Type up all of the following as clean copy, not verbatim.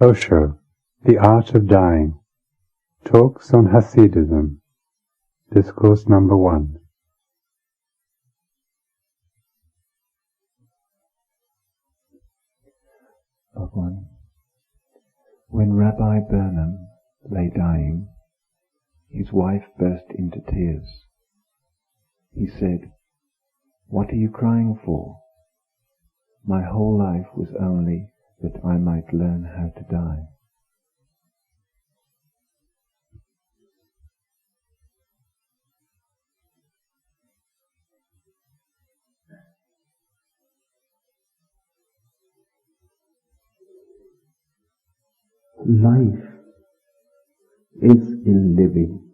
Osho, The Art of Dying, Talks on Hasidism, Discourse number 1. Bhagwan, when Rabbi Burnham lay dying, his wife burst into tears. He said, "What are you crying for? My whole life was only that I might learn how to die." Life is in living.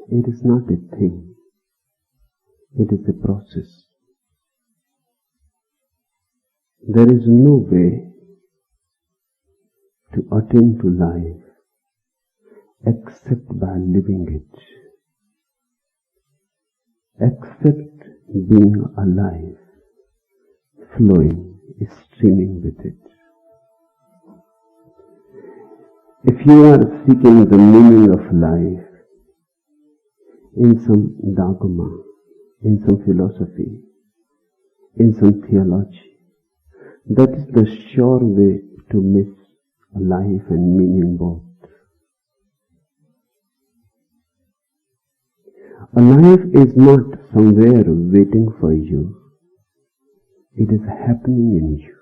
It is not a thing. It is a process. There is no way to attain to life except by living it, except being alive, flowing, streaming with it. If you are seeking the meaning of life in some dogma, in some philosophy, in some theology, that is the sure way to miss life and meaning both. A life is not somewhere waiting for you. It is happening in you.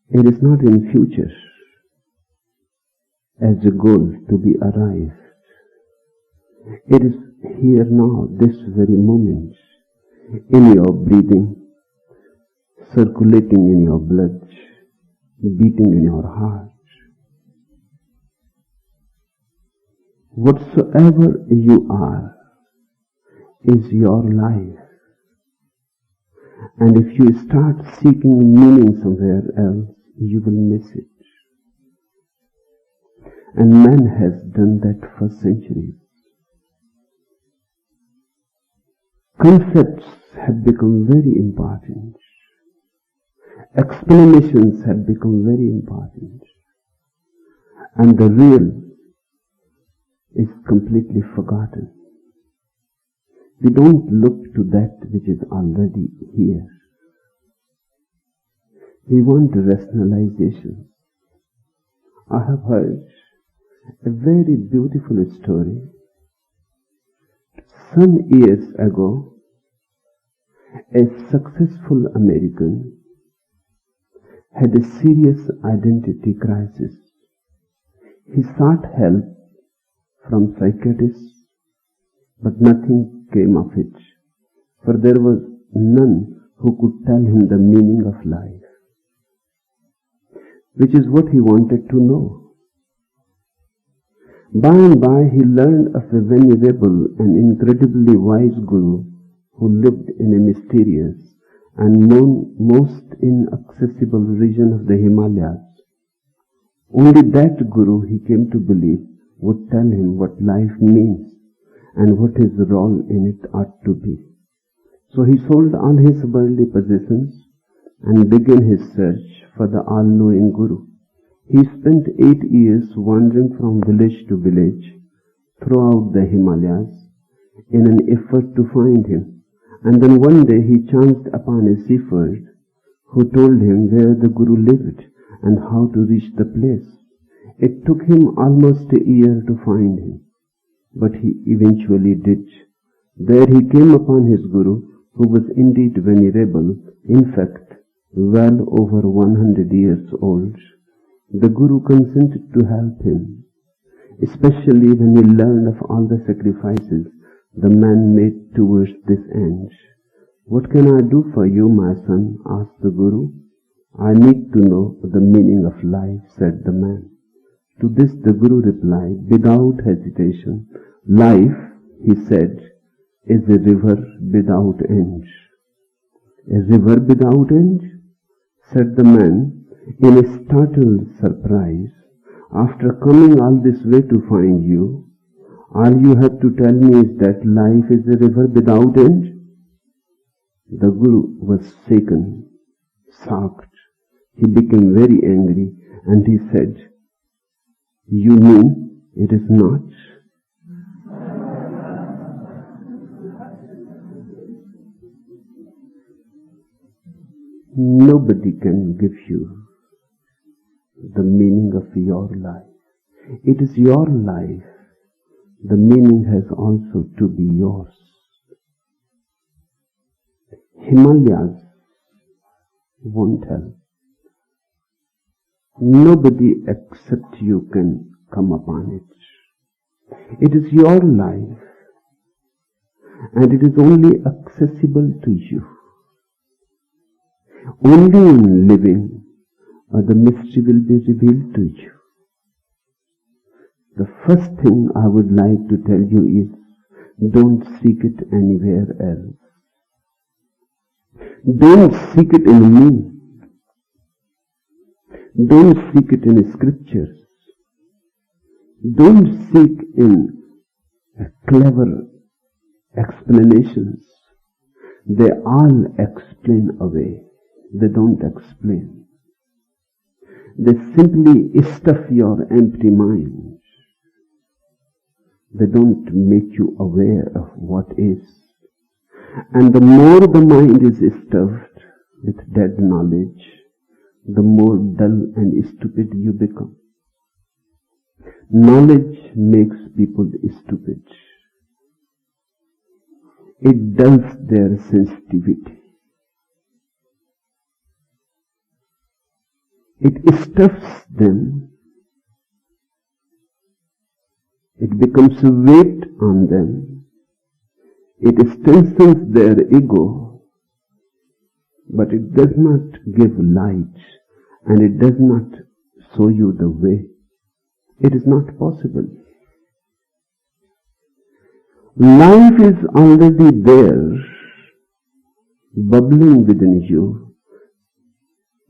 It is not in future as a goal to be arrived. It is here now, this very moment, in your breathing, circulating in your blood, beating in your heart. Whatsoever you are is your life. And if you start seeking meaning somewhere else, you will miss it. And man has done that for centuries. Concepts have become very important. Explanations have become very important. And the real is completely forgotten. We don't look to that which is already here. We want rationalization. I have heard a very beautiful story. Some years ago, a successful American had a serious identity crisis. He sought help from psychiatrists, but nothing came of it, for there was none who could tell him the meaning of life, which is what he wanted to know. By and by he learned of a venerable and incredibly wise guru who lived in a mysterious and most inaccessible region of the Himalayas. Only that guru, he came to believe, would tell him what life means and what his role in it ought to be. So he sold all his worldly possessions and began his search for the all-knowing guru. He spent 8 years wandering from village to village throughout the Himalayas in an effort to find him. And then one day he chanced upon a shepherd who told him where the guru lived and how to reach the place. It took him almost a year to find him, but he eventually did. There he came upon his guru, who was indeed venerable, in fact, well over 100 years old. The guru consented to help him, especially when he learned of all the sacrifices the man made towards this end. "What can I do for you, my son?" asked the guru. "I need to know the meaning of life," said the man. To this the guru replied without hesitation, "Life," he said, "is a river without end." "A river without end?" said the man in a startled surprise. "After coming all this way to find you, all you have to tell me is that life is a river without end?" The guru was shaken, shocked. He became very angry and he said, "You mean it is not?" Nobody can give you the meaning of your life. It is your life. The meaning has also to be yours. Himalayas won't help. Nobody except you can come upon it. It is your life, and it is only accessible to you. Only in living the mystery will be revealed to you. The first thing I would like to tell you is, don't seek it anywhere else. Don't seek it in me. Don't seek it in scriptures. Don't seek in clever explanations. They all explain away. They don't explain. They simply stuff your empty mind. They don't make you aware of what is. And the more the mind is stuffed with dead knowledge, the more dull and stupid you become. Knowledge makes people stupid. It dulls their sensitivity. It stuffs them. It becomes a weight on them. It strengthens their ego, but it does not give light, and it does not show you the way. It is not possible. Life is already there, bubbling within you.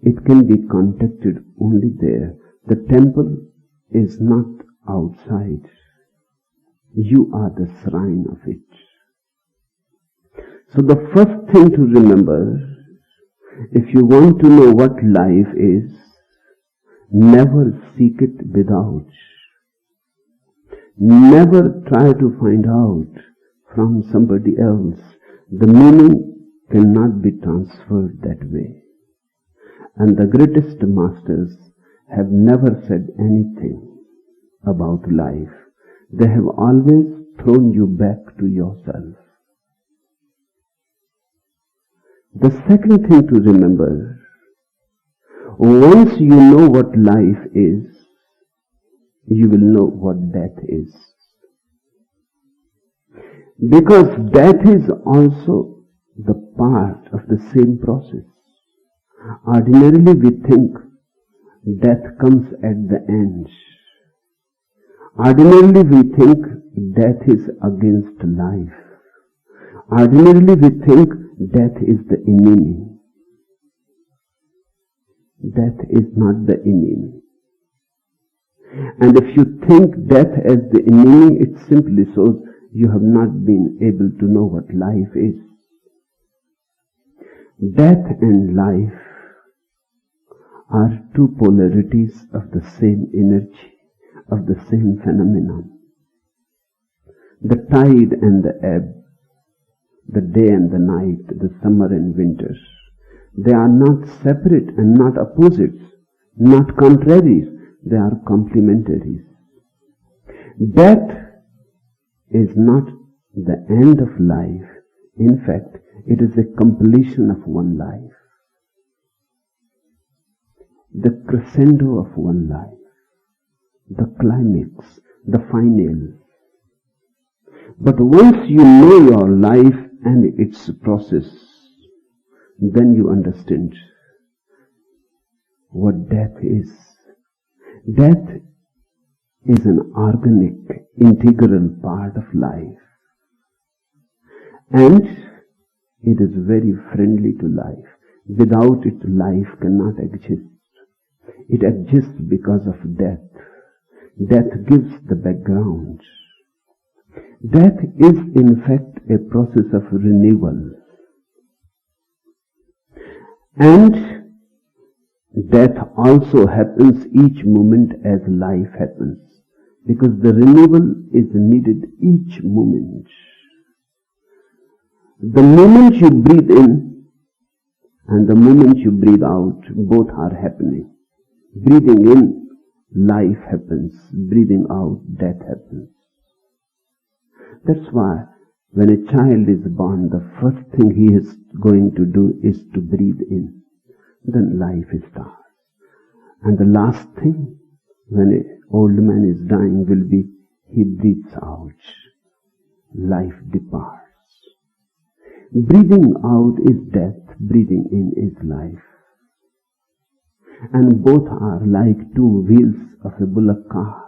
It can be contacted only there. The temple is not outside. You are the shrine of it. So the first thing to remember, if you want to know what life is, never seek it without. Never try to find out from somebody else. The meaning cannot be transferred that way. And the greatest masters have never said anything about life. They have always thrown you back to yourself. The second thing to remember, once you know what life is, you will know what death is. Because death is also the part of the same process. Ordinarily we think death comes at the end. Ordinarily we think death is against life. Ordinarily we think death is the enemy. Death is not the enemy. And if you think death as the enemy, it simply shows you have not been able to know what life is. Death and life are two polarities of the same energy, of the same phenomenon. The tide and the ebb, the day and the night, the summer and winter, they are not separate and not opposites, not contraries, they are complementaries. Death is not the end of life. In fact, it is a completion of one life. The crescendo of one life. The climax, the final. But once you know your life and its process, then you understand what death is. Death is an organic, integral part of life. And it is very friendly to life. Without it, life cannot exist. It exists because of death. Death gives the background. Death is in fact a process of renewal. And death also happens each moment as life happens, because the renewal is needed each moment. The moment you breathe in and the moment you breathe out, both are happening. Breathing in, life happens. Breathing out, death happens. That's why when a child is born, the first thing he is going to do is to breathe in. Then life starts. And the last thing, when an old man is dying, will be he breathes out. Life departs. Breathing out is death, breathing in is life. And both are like two wheels of a bullock car.